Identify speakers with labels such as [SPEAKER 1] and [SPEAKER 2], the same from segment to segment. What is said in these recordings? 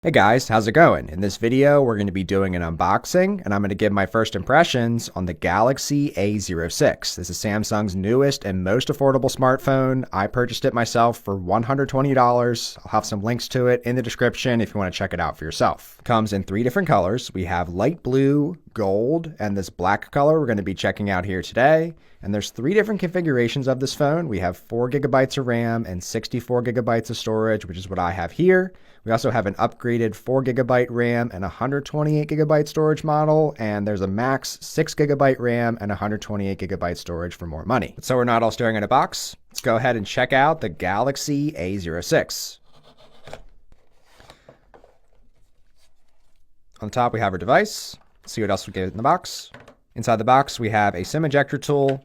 [SPEAKER 1] Hey guys, how's it going? In this video, we're going to be doing an unboxing, and I'm going to give my first impressions on the Galaxy A06. This is Samsung's newest and most affordable smartphone. I purchased it myself for $120. I'll have some links to it in the description if you want to check it out for yourself. It comes in 3 different colors. We have light blue, gold, and this black color we're going to be checking out here today. And there's 3 different configurations of this phone. We have 4 gigabytes of RAM and 64 gigabytes of storage, which is what I have here. We also have an upgraded 4 gigabyte RAM and 128 gigabyte storage model, and there's a max 6 gigabyte RAM and 128 gigabyte storage for more money. So we're not all staring at a box. Let's go ahead and check out the Galaxy A06. On top, we have our device. Let's see what else we get in the box. Inside the box, we have a SIM ejector tool,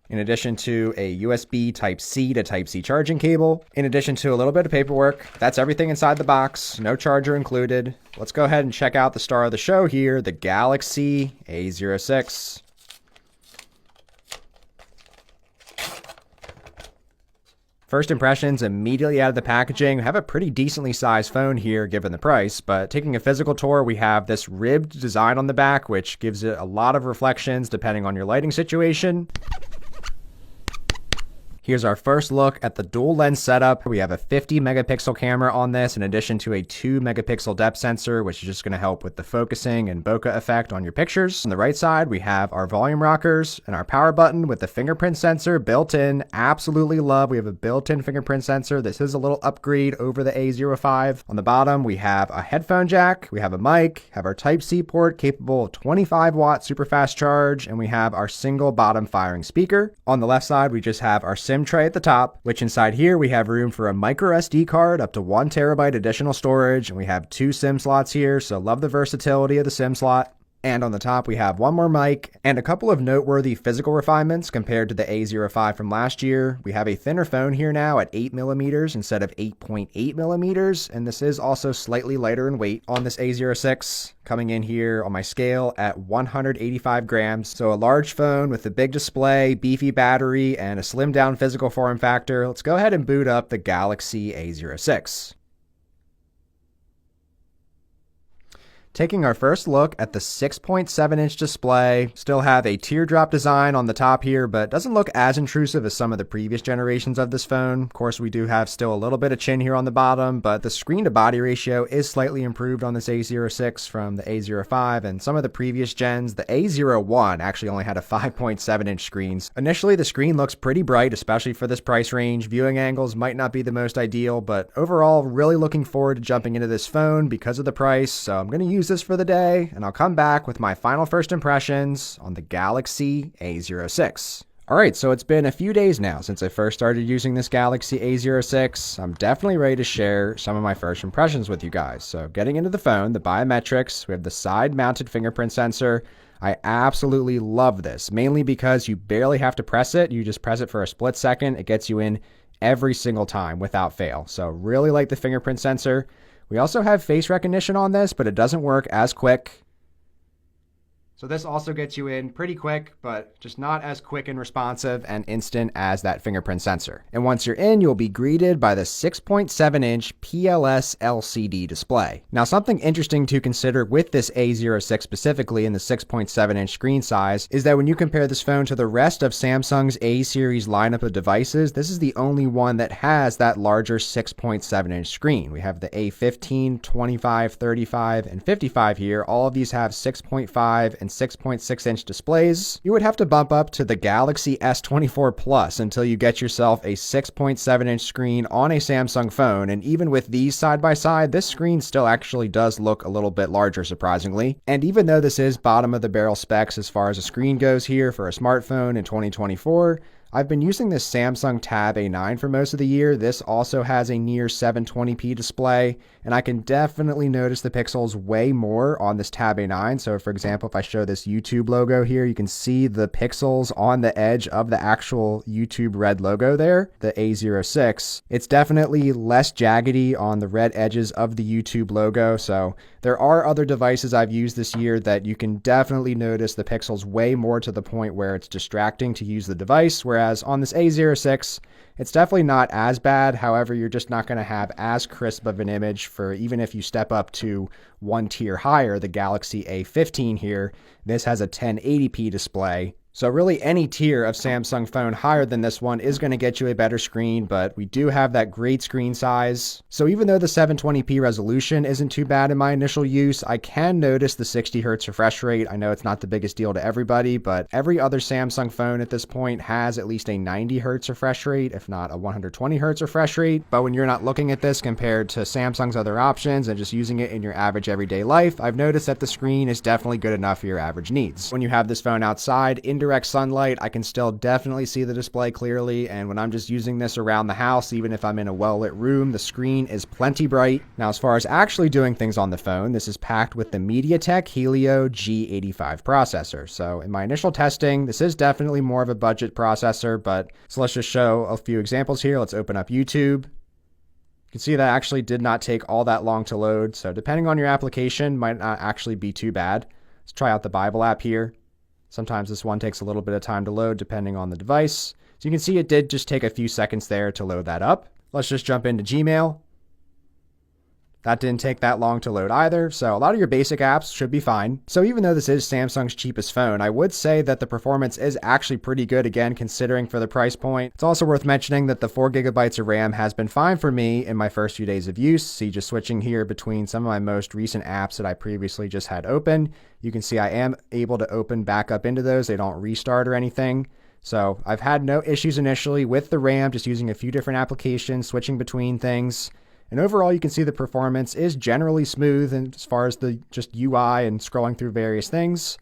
[SPEAKER 1] in addition to a USB Type-C to Type-C charging cable, in addition to a little bit of paperwork. That's everything inside the box, no charger included. Let's go ahead and check out the star of the show here, the Galaxy A06. First impressions immediately out of the packaging. We have a pretty decently sized phone here given the price, but taking a physical tour, we have this ribbed design on the back, which gives it a lot of reflections depending on your lighting situation. Here's our first look at the dual lens setup. We have a 50 megapixel camera on this in addition to a 2 megapixel depth sensor, which is just going to help with the focusing and bokeh effect on your pictures. On the right side, we have our volume rockers and our power button with the fingerprint sensor built in. Absolutely love. We have a built-in fingerprint sensor. This is a little upgrade over the A05. On the bottom, we have a headphone jack. We have a mic, have our Type-C port capable of 25 watt super fast charge, and we have our single bottom firing speaker. On the left side, we just have our SIM tray at the top, which inside here we have room for a micro SD card up to 1 terabyte additional storage, and we have 2 SIM slots here, so love the versatility of the SIM slot. And on the top, we have one more mic and a couple of noteworthy physical refinements compared to the A05 from last year. We have a thinner phone here now at 8 millimeters instead of 8.8 millimeters, and this is also slightly lighter in weight on this A06, coming in here on my scale at 185 grams. So a large phone with a big display, beefy battery, and a slimmed down physical form factor. Let's go ahead and boot up the Galaxy A06. Taking our first look at the 6.7-inch display, still have a teardrop design on the top here, but doesn't look as intrusive as some of the previous generations of this phone. Of course, we do have still a little bit of chin here on the bottom, but the screen-to-body ratio is slightly improved on this A06 from the A05, and some of the previous gens. The A01 actually only had a 5.7-inch screen. Initially, the screen looks pretty bright, especially for this price range. Viewing angles might not be the most ideal, but overall, really looking forward to jumping into this phone because of the price, so I'm going to use this for the day, and I'll come back with my final first impressions on the Galaxy A06. Alright, so it's been a few days now since I first started using this Galaxy A06. I'm definitely ready to share some of my first impressions with you guys. So getting into the phone, the biometrics, we have the side-mounted fingerprint sensor. I absolutely love this, mainly because you barely have to press it. You just press it for a split second. It gets you in every single time without fail. So really like the fingerprint sensor. We also have face recognition on this, but it doesn't work as quick. So this also gets you in pretty quick, but just not as quick and responsive and instant as that fingerprint sensor. And once you're in, you'll be greeted by the 6.7-inch PLS LCD display. Now, something interesting to consider with this A06 specifically in the 6.7-inch screen size is that when you compare this phone to the rest of Samsung's A-series lineup of devices, this is the only one that has that larger 6.7-inch screen. We have the A15, 25, 35, and 55 here. All of these have 6.5 and 6.6-inch displays. You would have to bump up to the Galaxy S24 Plus until you get yourself a 6.7-inch screen on a Samsung phone, and even with these side by side, this screen still actually does look a little bit larger, surprisingly. And even though this is bottom of the barrel specs as far as a screen goes here for a smartphone in 2024, I've been using this Samsung Tab A9 for most of the year. This also has a near 720p display, and I can definitely notice the pixels way more on this Tab A9. So for example, if I show this YouTube logo here, you can see the pixels on the edge of the actual YouTube red logo there, the A06. It's definitely less jaggedy on the red edges of the YouTube logo. So there are other devices I've used this year that you can definitely notice the pixels way more to the point where it's distracting to use the device, where whereas on this A06, it's definitely not as bad. However, you're just not going to have as crisp of an image for even if you step up to one tier higher, the Galaxy A15 here. This has a 1080p display. So really any tier of Samsung phone higher than this one is going to get you a better screen, but we do have that great screen size. So even though the 720p resolution isn't too bad in my initial use, I can notice the 60 Hz refresh rate. I know it's not the biggest deal to everybody, but every other Samsung phone at this point has at least a 90 Hz refresh rate, if not a 120 Hz refresh rate. But when you're not looking at this compared to Samsung's other options and just using it in your average everyday life, I've noticed that the screen is definitely good enough for your average needs. When you have this phone outside, indirect sunlight, I can still definitely see the display clearly, and when I'm just using this around the house, even if I'm in a well-lit room, the screen is plenty bright. Now, as far as actually doing things on the phone, this is packed with the MediaTek Helio G85 processor. So in my initial testing, this is definitely more of a budget processor, but so let's just show a few examples here. Let's open up YouTube. You can see that actually did not take all that long to load, so depending on your application, might not actually be too bad. Let's try out the Bible app here. Sometimes this one takes a little bit of time to load depending on the device. So you can see it did just take a few seconds there to load that up. Let's just jump into Gmail. That didn't take that long to load either, so a lot of your basic apps should be fine. So even though this is Samsung's cheapest phone, I would say that the performance is actually pretty good, again, considering for the price point. It's also worth mentioning that the 4GB of RAM has been fine for me in my first few days of use. See, just switching here between some of my most recent apps that I previously just had open, you can see I am able to open back up into those. They don't restart or anything. So I've had no issues initially with the RAM, just using a few different applications, switching between things. And overall, you can see the performance is generally smooth as far as the just UI and scrolling through various things.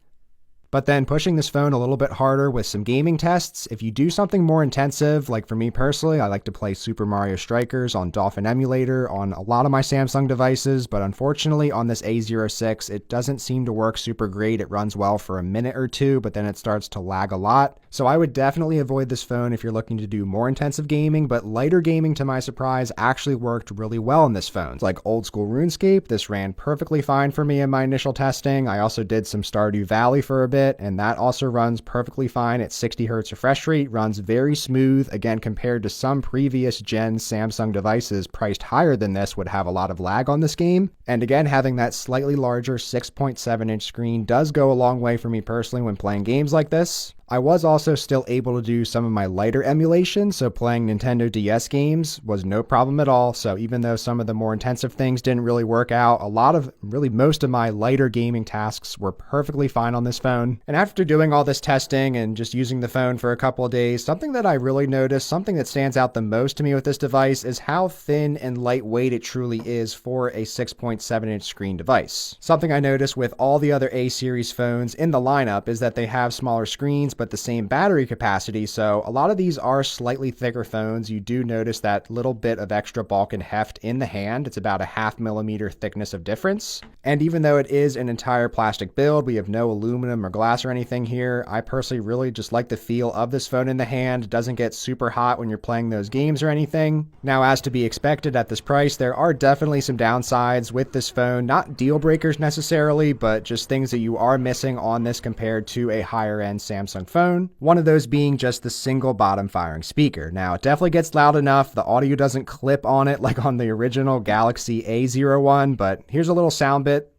[SPEAKER 1] But then pushing this phone a little bit harder with some gaming tests, if you do something more intensive, like for me personally, I like to play Super Mario Strikers on Dolphin Emulator on a lot of my Samsung devices, but unfortunately on this A06, it doesn't seem to work super great. It runs well for a minute or two, but then it starts to lag a lot. So I would definitely avoid this phone if you're looking to do more intensive gaming, but lighter gaming, to my surprise, actually worked really well in this phone. Like old school RuneScape, this ran perfectly fine for me in my initial testing. I also did some Stardew Valley for a bit, and that also runs perfectly fine at 60 Hz refresh rate, runs very smooth. Again, compared to some previous gen Samsung devices priced higher than this would have a lot of lag on this game. And again, having that slightly larger 6.7-inch screen does go a long way for me personally when playing games like this. I was also still able to do some of my lighter emulation, so playing Nintendo DS games was no problem at all. So even though some of the more intensive things didn't really work out, most of my lighter gaming tasks were perfectly fine on this phone. And after doing all this testing and just using the phone for a couple of days, something that I really noticed, something that stands out the most to me with this device is how thin and lightweight it truly is for a 6.7-inch screen device. Something I noticed with all the other A series phones in the lineup is that they have smaller screens, but the same battery capacity. So a lot of these are slightly thicker phones. You do notice that little bit of extra bulk and heft in the hand. It's about a 0.5 millimeter thickness of difference. And even though it is an entire plastic build, we have no aluminum or glass or anything here. I personally really just like the feel of this phone in the hand. It doesn't get super hot when you're playing those games or anything. Now, as to be expected at this price, there are definitely some downsides with this phone. Not deal breakers necessarily, but just things that you are missing on this compared to a higher end Samsung phone. One of those being just the single bottom firing speaker. Now, it definitely gets loud enough. The audio doesn't clip on it like on the original Galaxy A01, but here's a little sound bit.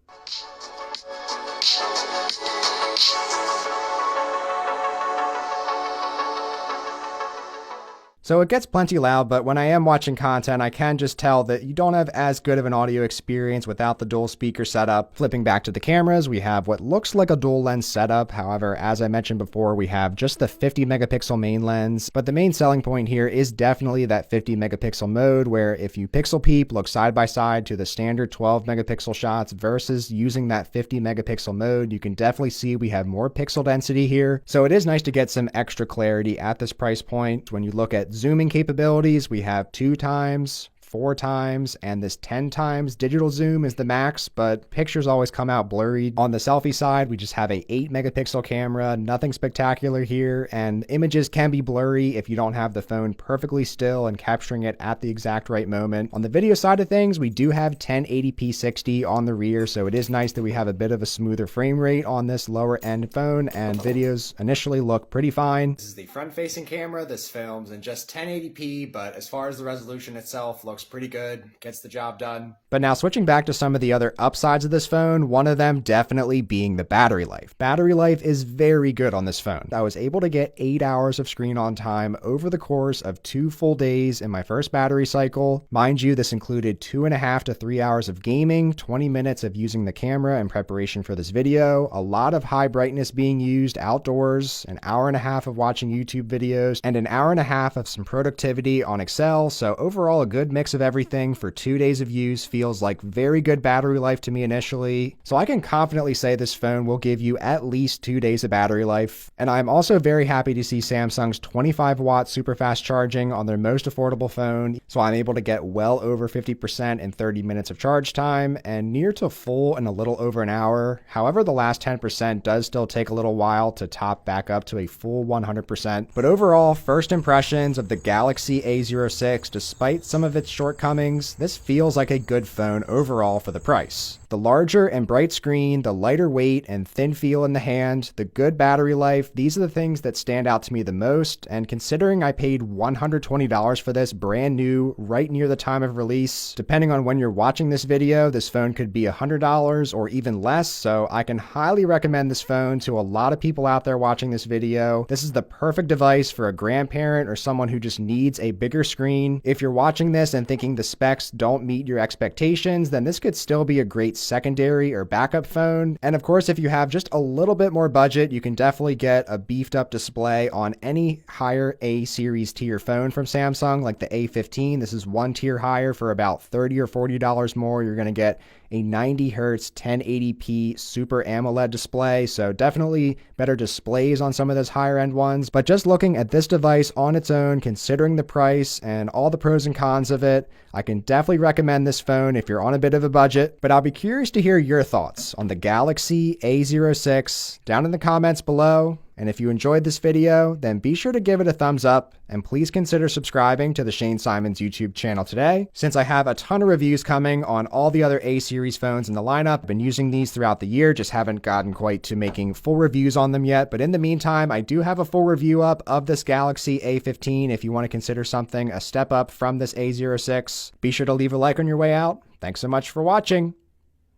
[SPEAKER 1] So it gets plenty loud, but when I am watching content, I can just tell that you don't have as good of an audio experience without the dual speaker setup. Flipping back to the cameras, we have what looks like a dual lens setup. However, as I mentioned before, we have just the 50 megapixel main lens, but the main selling point here is definitely that 50 megapixel mode, where if you pixel peep, look side by side to the standard 12 megapixel shots versus using that 50 megapixel mode, you can definitely see we have more pixel density here. So it is nice to get some extra clarity at this price point. When you look at zooming capabilities, we have 2x, 4 times, and this 10 times digital zoom is the max, but pictures always come out blurry. On the selfie side, we just have a 8 megapixel camera, nothing spectacular here, and images can be blurry if you don't have the phone perfectly still and capturing it at the exact right moment. On the video side of things, we do have 1080p 60 on the rear, so it is nice that we have a bit of a smoother frame rate on this lower end phone, and videos initially look pretty fine. This is the front facing camera. This films in just 1080p, but as far as the resolution itself, looks pretty good, gets the job done. But now switching back to some of the other upsides of this phone, one of them definitely being the battery life. Battery life is very good on this phone. I was able to get 8 hours of screen on time over the course of 2 full days in my first battery cycle. Mind you, this included 2.5 to 3 hours of gaming, 20 minutes of using the camera in preparation for this video, a lot of high brightness being used outdoors, an hour and a half of watching YouTube videos, and an hour and a half of some productivity on Excel. So overall, a good mix of everything for 2 days of use. Feels like very good battery life to me initially. So I can confidently say this phone will give you at least 2 days of battery life. And I'm also very happy to see Samsung's 25 watt super fast charging on their most affordable phone. So I'm able to get well over 50% in 30 minutes of charge time and near to full in a little over an hour. However, the last 10% does still take a little while to top back up to a full 100%. But overall, first impressions of the Galaxy A06, despite some of its shortcomings, this feels like a good phone overall for the price. The larger and bright screen, the lighter weight and thin feel in the hand, the good battery life, these are the things that stand out to me the most. And considering I paid $120 for this brand new, right near the time of release, depending on when you're watching this video, this phone could be $100 or even less. So I can highly recommend this phone to a lot of people out there watching this video. This is the perfect device for a grandparent or someone who just needs a bigger screen. If you're watching this and thinking the specs don't meet your expectations, then this could still be a great secondary or backup phone. And of course, if you have just a little bit more budget, you can definitely get a beefed up display on any higher A series tier phone from Samsung, like the A15. This is one tier higher for about $30 or $40 more. You're going to get a 90 hertz 1080p Super AMOLED display, so definitely better displays on some of those higher end ones. But just looking at this device on its own, considering the price and all the pros and cons of it, I can definitely recommend this phone if you're on a bit of a budget. But I'll be curious to hear your thoughts on the Galaxy A06 down in the comments below. And if you enjoyed this video, then be sure to give it a thumbs up, and please consider subscribing to the Shane Simons YouTube channel today. Since I have a ton of reviews coming on all the other A series phones in the lineup, I've been using these throughout the year, just haven't gotten quite to making full reviews on them yet. But in the meantime, I do have a full review up of this Galaxy A15 if you want to consider something a step up from this A06. Be sure to leave a like on your way out. Thanks so much for watching.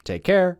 [SPEAKER 1] Take care.